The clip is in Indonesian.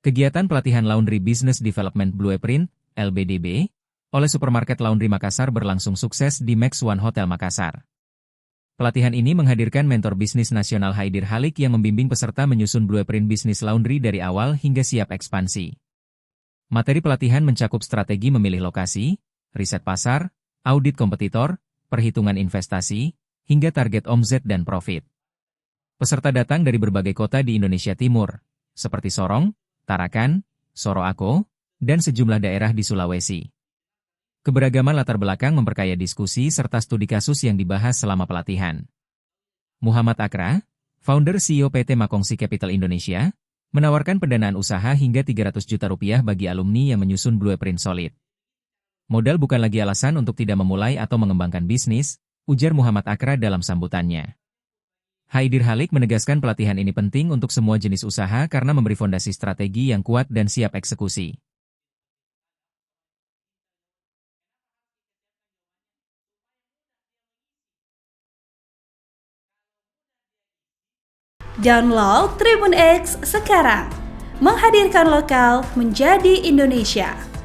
Kegiatan pelatihan Laundry Business Development Blueprint, LBDB, oleh Supermarket Laundry Makassar berlangsung sukses di Max One Hotel Makassar. Pelatihan ini menghadirkan mentor bisnis nasional Haidir Halik yang membimbing peserta menyusun blueprint bisnis laundry dari awal hingga siap ekspansi. Materi pelatihan mencakup strategi memilih lokasi, riset pasar, audit kompetitor, perhitungan investasi, hingga target omzet dan profit. Peserta datang dari berbagai kota di Indonesia Timur, seperti Sorong, Tarakan, Soroako, dan sejumlah daerah di Sulawesi. Keberagaman latar belakang memperkaya diskusi serta studi kasus yang dibahas selama pelatihan. Muhammad Akra, founder CEO PT Makongsi Capital Indonesia, menawarkan pendanaan usaha hingga 300 juta rupiah bagi alumni yang menyusun blueprint solid. Modal bukan lagi alasan untuk tidak memulai atau mengembangkan bisnis, ujar Muhammad Akra dalam sambutannya. Haidir Halik menegaskan pelatihan ini penting untuk semua jenis usaha karena memberi fondasi strategi yang kuat dan siap eksekusi. Download Tribun X sekarang, menghadirkan lokal menjadi Indonesia.